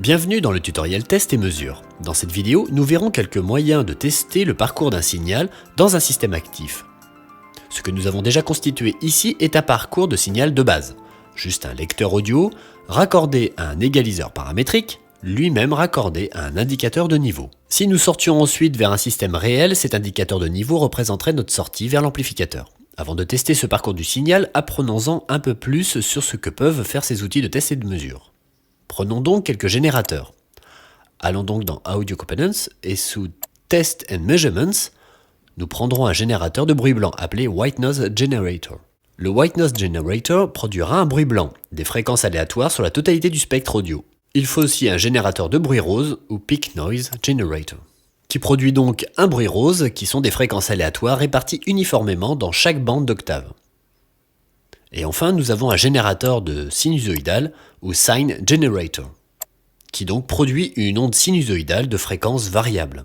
Bienvenue dans le tutoriel test et mesure. Dans cette vidéo, nous verrons quelques moyens de tester le parcours d'un signal dans un système actif. Ce que nous avons déjà constitué ici est un parcours de signal de base. Juste un lecteur audio, raccordé à un égaliseur paramétrique, lui-même raccordé à un indicateur de niveau. Si nous sortions ensuite vers un système réel, cet indicateur de niveau représenterait notre sortie vers l'amplificateur. Avant de tester ce parcours du signal, apprenons-en un peu plus sur ce que peuvent faire ces outils de test et de mesure. Prenons donc quelques générateurs. Allons donc dans Audio Components et sous Test and Measurements, nous prendrons un générateur de bruit blanc appelé White Noise Generator. Le White Noise Generator produira un bruit blanc, des fréquences aléatoires sur la totalité du spectre audio. Il faut aussi un générateur de bruit rose ou Peak Noise Generator, qui produit donc un bruit rose qui sont des fréquences aléatoires réparties uniformément dans chaque bande d'octave. Et enfin, nous avons un générateur de sinusoïdal ou Sine Generator, qui donc produit une onde sinusoïdale de fréquence variable.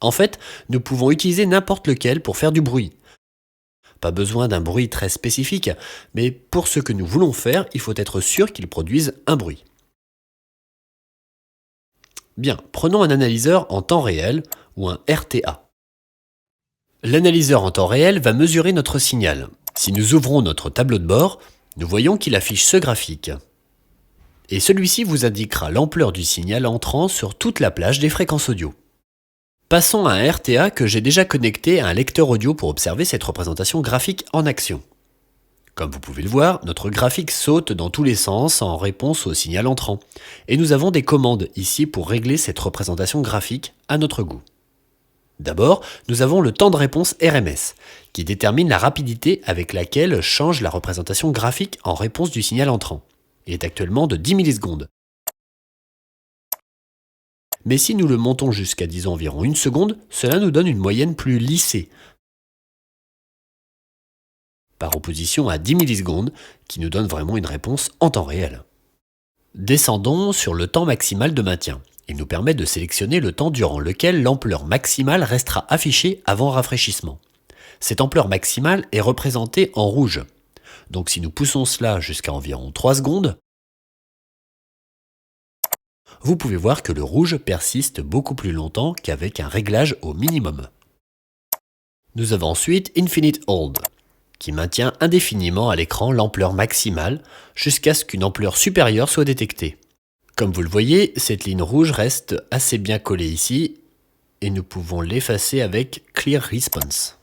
En fait, nous pouvons utiliser n'importe lequel pour faire du bruit. Pas besoin d'un bruit très spécifique, mais pour ce que nous voulons faire, il faut être sûr qu'il produise un bruit. Bien, prenons un analyseur en temps réel ou un RTA. L'analyseur en temps réel va mesurer notre signal. Si nous ouvrons notre tableau de bord, nous voyons qu'il affiche ce graphique. Et celui-ci vous indiquera l'ampleur du signal entrant sur toute la plage des fréquences audio. Passons à un RTA que j'ai déjà connecté à un lecteur audio pour observer cette représentation graphique en action. Comme vous pouvez le voir, notre graphique saute dans tous les sens en réponse au signal entrant. Et nous avons des commandes ici pour régler cette représentation graphique à notre goût. D'abord, nous avons le temps de réponse RMS, qui détermine la rapidité avec laquelle change la représentation graphique en réponse du signal entrant. Il est actuellement de 10 millisecondes. Mais si nous le montons jusqu'à disons environ 1 seconde, cela nous donne une moyenne plus lissée, par opposition à 10 millisecondes, qui nous donne vraiment une réponse en temps réel. Descendons sur le temps maximal de maintien. Il nous permet de sélectionner le temps durant lequel l'ampleur maximale restera affichée avant rafraîchissement. Cette ampleur maximale est représentée en rouge. Donc si nous poussons cela jusqu'à environ 3 secondes, vous pouvez voir que le rouge persiste beaucoup plus longtemps qu'avec un réglage au minimum. Nous avons ensuite Infinite Hold, qui maintient indéfiniment à l'écran l'ampleur maximale jusqu'à ce qu'une ampleur supérieure soit détectée. Comme vous le voyez, cette ligne rouge reste assez bien collée ici et nous pouvons l'effacer avec Clear Response.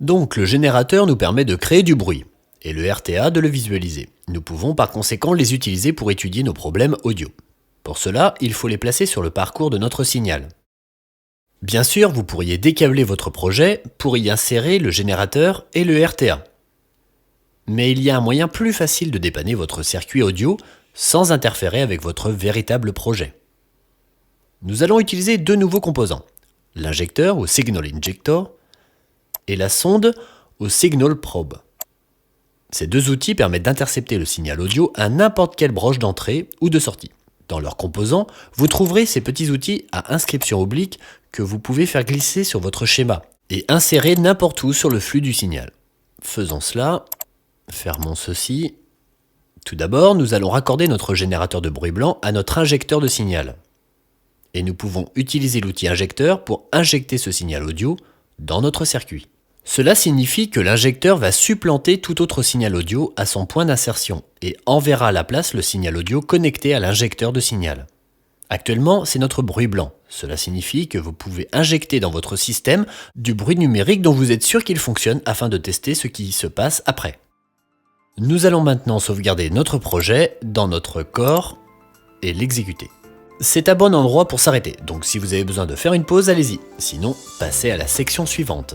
Donc le générateur nous permet de créer du bruit et le RTA de le visualiser. Nous pouvons par conséquent les utiliser pour étudier nos problèmes audio. Pour cela, il faut les placer sur le parcours de notre signal. Bien sûr, vous pourriez décabler votre projet pour y insérer le générateur et le RTA. Mais il y a un moyen plus facile de dépanner votre circuit audio sans interférer avec votre véritable projet. Nous allons utiliser deux nouveaux composants, l'injecteur ou Signal Injector et la sonde ou Signal Probe. Ces deux outils permettent d'intercepter le signal audio à n'importe quelle broche d'entrée ou de sortie. Dans leurs composants, vous trouverez ces petits outils à inscription oblique que vous pouvez faire glisser sur votre schéma et insérer n'importe où sur le flux du signal. Faisons cela, fermons ceci. Tout d'abord, nous allons raccorder notre générateur de bruit blanc à notre injecteur de signal. Et nous pouvons utiliser l'outil injecteur pour injecter ce signal audio dans notre circuit. Cela signifie que l'injecteur va supplanter tout autre signal audio à son point d'insertion et enverra à la place le signal audio connecté à l'injecteur de signal. Actuellement, c'est notre bruit blanc. Cela signifie que vous pouvez injecter dans votre système du bruit numérique dont vous êtes sûr qu'il fonctionne afin de tester ce qui se passe après. Nous allons maintenant sauvegarder notre projet dans notre corps et l'exécuter. C'est un bon endroit pour s'arrêter, donc si vous avez besoin de faire une pause, allez-y. Sinon, passez à la section suivante.